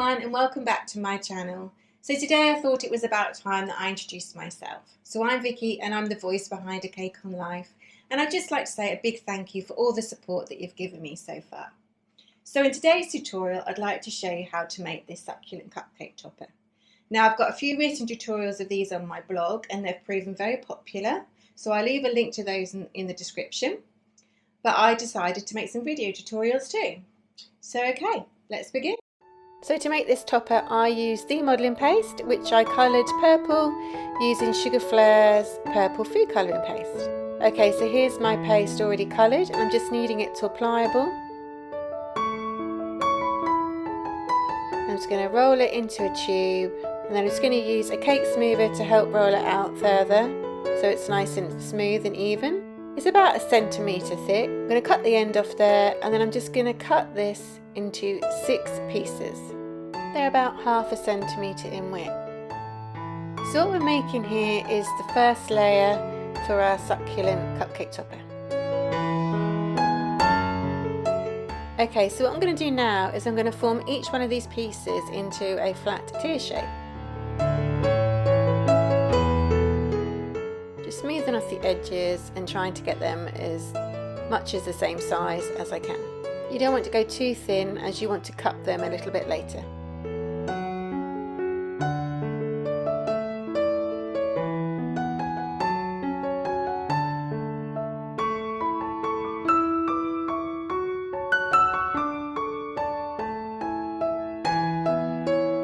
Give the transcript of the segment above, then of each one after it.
everyone and welcome back to my channel. So today I thought it was about time that I introduced myself. So I'm Vicky and I'm the voice behind A Cake on Life, and I'd just like to say a big thank you for all the support that you've given me so far. So in today's tutorial I'd like to show you how to make this succulent cupcake topper. Now I've got a few written tutorials of these on my blog and they've proven very popular, so I'll leave a link to those in the description. But I decided to make some video tutorials too. So okay, let's begin. So to make this topper I used the modelling paste, which I coloured purple using Sugar Flair's purple food colouring paste. Okay, so here's my paste already coloured and I'm just kneading it till pliable. I'm just going to roll it into a tube and then I'm just going to use a cake smoother to help roll it out further so it's nice and smooth and even. It's about 1 centimetre thick. I'm going to cut the end off there and then I'm just going to cut this into 6 pieces. They're about 1/2 centimetre in width. So what we're making here is the first layer for our succulent cupcake topper. Okay, so what I'm going to do now is I'm going to form each one of these pieces into a flat tear shape. Just smoothing off the edges and trying to get them as much as the same size as I can. You don't want to go too thin as you want to cut them a little bit later.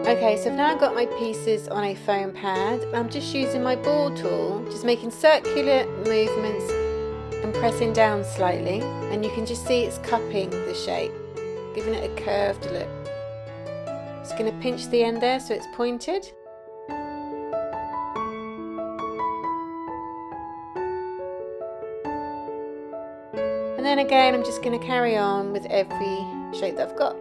Okay, so now I've got my pieces on a foam pad. I'm just using my ball tool, just making circular movements and pressing down slightly, and you can just see it's cupping the shape, giving it a curved look. Just going to pinch the end there so it's pointed. And then again I'm just going to carry on with every shape that I've got.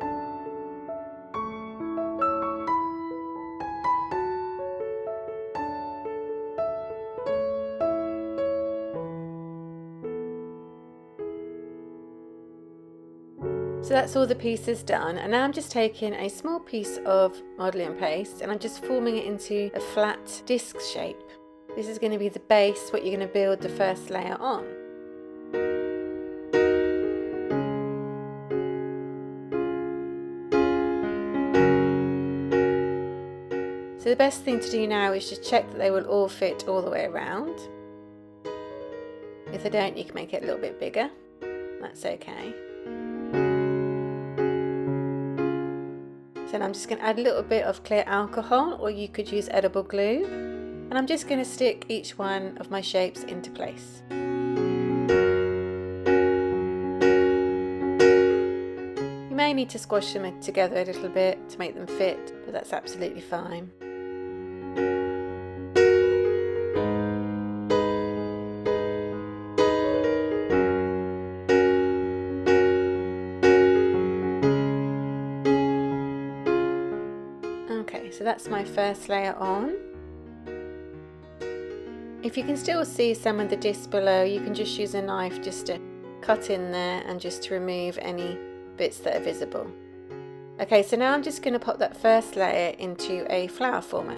So that's all the pieces done, and now I'm just taking a small piece of modelling paste and I'm just forming it into a flat disc shape. This is going to be the base, what you're going to build the first layer on. So the best thing to do now is just check that they will all fit all the way around. If they don't, you can make it a little bit bigger. That's okay. So I'm just going to add a little bit of clear alcohol, or you could use edible glue, and I'm just going to stick each one of my shapes into place. You may need to squash them together a little bit to make them fit, but that's absolutely fine. Okay, so that's my first layer on. If you can still see some of the disc below, you can just use a knife just to cut in there and just to remove any bits that are visible. Okay, so now I'm just going to pop that first layer into a flower former.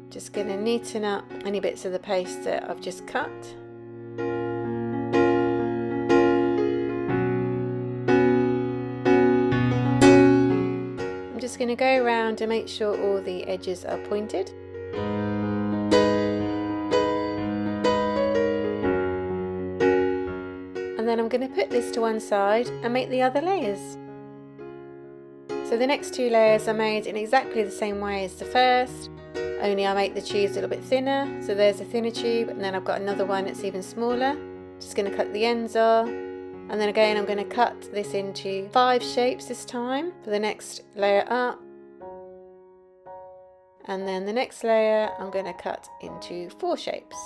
Just going to neaten up any bits of the paste that I've just cut. Just going to go around and make sure all the edges are pointed. And then I'm going to put this to one side and make the other layers. So the next 2 layers are made in exactly the same way as the first, only I make the tubes a little bit thinner. So there's a thinner tube and then I've got another one that's even smaller. Just going to cut the ends off. And then again I'm going to cut this into 5 shapes this time for the next layer up. And then the next layer I'm going to cut into 4 shapes.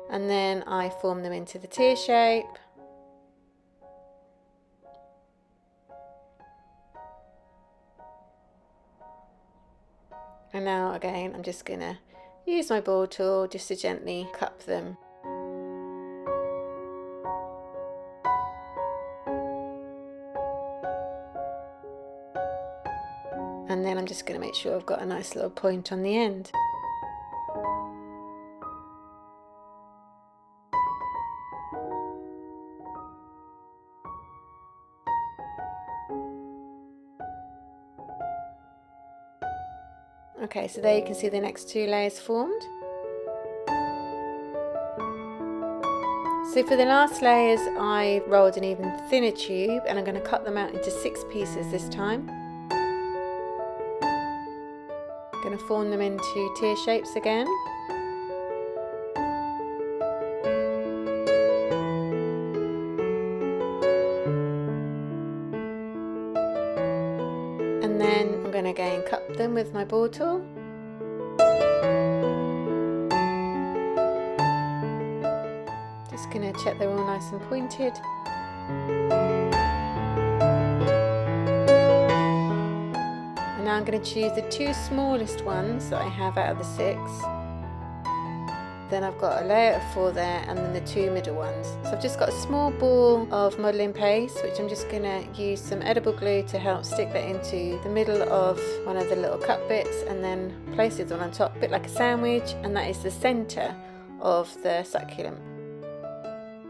And then I form them into the tear shape. And now again I'm just going to use my ball tool just to gently cup them. just going to make sure I've got a nice little point on the end. Okay, so there you can see the next 2 layers formed. So for the last layers, I rolled an even thinner tube, and I'm going to cut them out into 6 pieces this time. I'm going to form them into tear shapes again. And then I'm going to again cut them with my bore tool. Just going to check they're all nice and pointed. And now I'm going to choose the 2 smallest ones that I have out of the 6. Then I've got a layer of 4 there, and then the 2 middle ones. So I've just got a small ball of modelling paste, which I'm just going to use some edible glue to help stick that into the middle of one of the little cut bits, and then place it on top, a bit like a sandwich, and that is the centre of the succulent.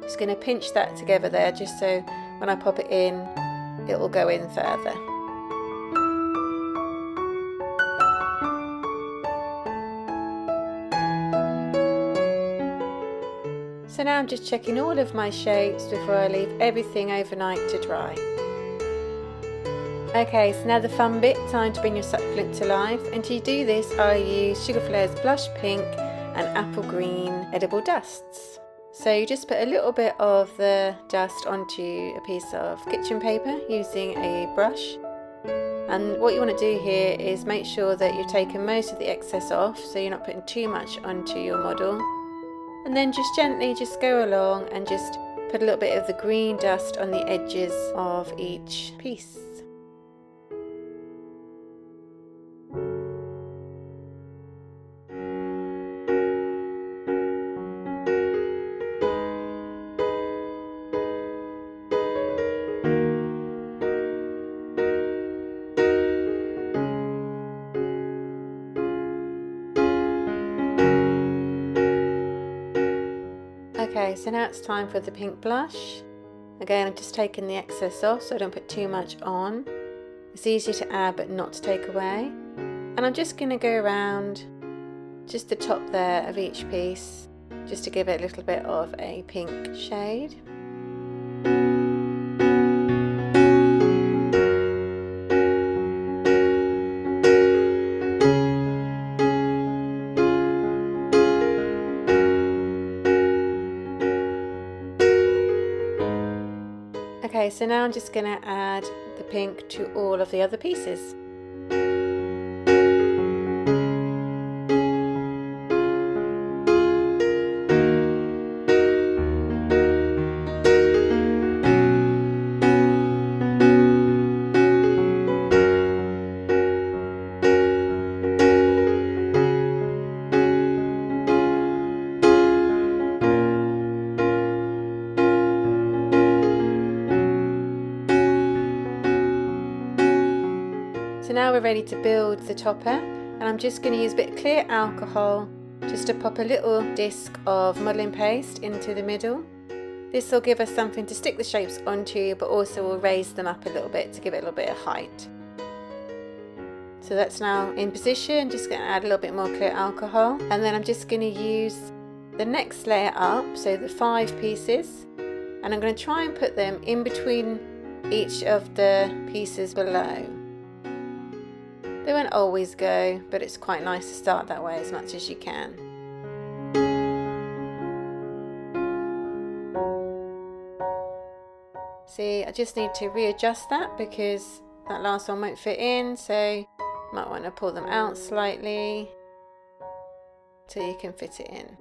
Just going to pinch that together there, just so when I pop it in, it will go in further. So now I'm just checking all of my shapes before I leave everything overnight to dry. Okay, so now the fun bit, time to bring your succulent to life. And to do this, I use Sugar Flair's Blush Pink and Apple Green edible dusts. So you just put a little bit of the dust onto a piece of kitchen paper using a brush. And what you want to do here is make sure that you've taken most of the excess off, so you're not putting too much onto your model. And then just gently just go along and just put a little bit of the green dust on the edges of each piece. Okay, so now it's time for the pink blush. Again, I'm just taking the excess off so I don't put too much on. It's easier to add but not to take away. And I'm just going to go around just the top there of each piece, just to give it a little bit of a pink shade. Okay, so now I'm just going to add the pink to all of the other pieces. So now we're ready to build the topper, and I'm just going to use a bit of clear alcohol just to pop a little disc of modelling paste into the middle. This will give us something to stick the shapes onto, but also will raise them up a little bit to give it a little bit of height. So that's now in position. Just going to add a little bit more clear alcohol, and then I'm just going to use the next layer up, so the 5 pieces, and I'm going to try and put them in between each of the pieces below. They won't always go, but it's quite nice to start that way as much as you can. See, I just need to readjust that because that last one won't fit in, so you might want to pull them out slightly till you can fit it in.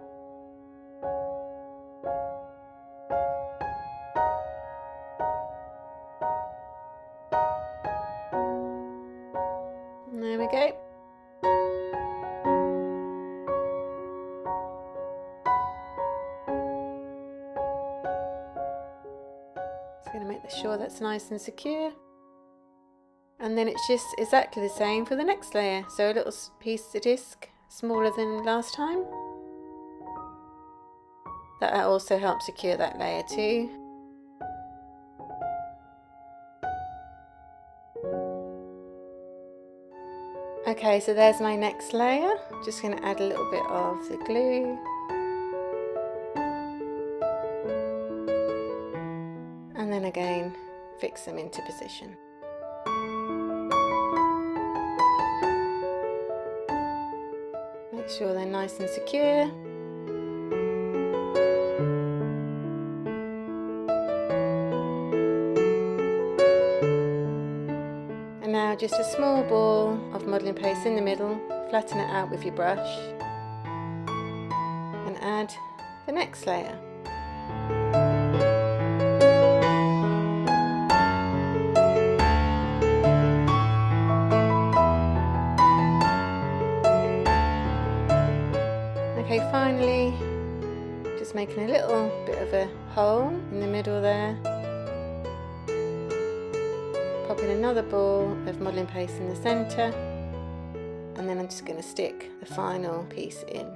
There we go. Just going to make sure that's nice and secure. And then it's just exactly the same for the next layer. So a little piece of disc, smaller than last time. That also helps secure that layer too. Okay, so there's my next layer. Just going to add a little bit of the glue. And then again, fix them into position. Make sure they're nice and secure. And now just a small ball of modelling paste in the middle, flatten it out with your brush and add the next layer. Okay, finally, just making a little bit of a hole in the middle there. Popping another ball of modelling paste in the centre, and then I'm just going to stick the final piece in.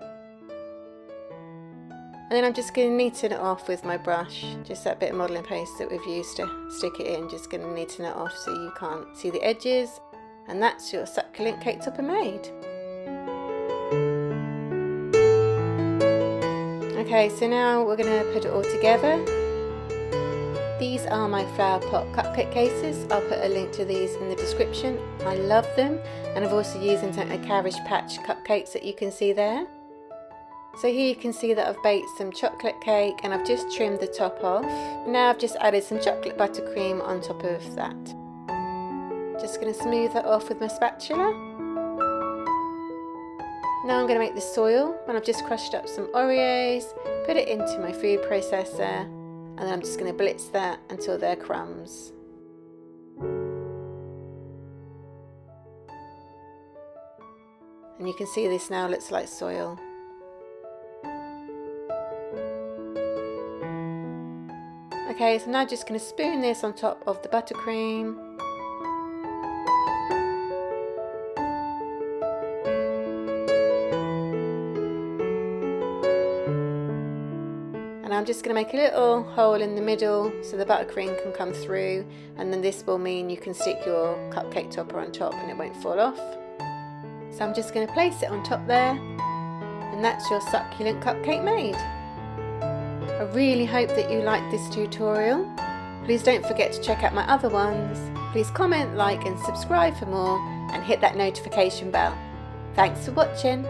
And then I'm just going to neaten it off with my brush, just that bit of modelling paste that we've used to stick it in, just going to neaten it off so you can't see the edges. And that's your succulent cake topper made. Okay, so now we're going to put it all together. These are my flower pot cupcake cases. I'll put a link to these in the description. I love them, and I've also used a Cabbage Patch cupcakes that you can see there. So here you can see that I've baked some chocolate cake and I've just trimmed the top off. Now I've just added some chocolate buttercream on top of that. Just going to smooth that off with my spatula. Now I'm going to make the soil, and I've just crushed up some Oreos, put it into my food processor, and then I'm just going to blitz that until they're crumbs. And you can see this now looks like soil. Okay, so now I'm just going to spoon this on top of the buttercream. And I'm just going to make a little hole in the middle so the buttercream can come through, and then this will mean you can stick your cupcake topper on top and it won't fall off. So I'm just going to place it on top there, and that's your succulent cupcake made. I really hope that you liked this tutorial. Please don't forget to check out my other ones. Please comment, like and subscribe for more, and hit that notification bell. Thanks for watching.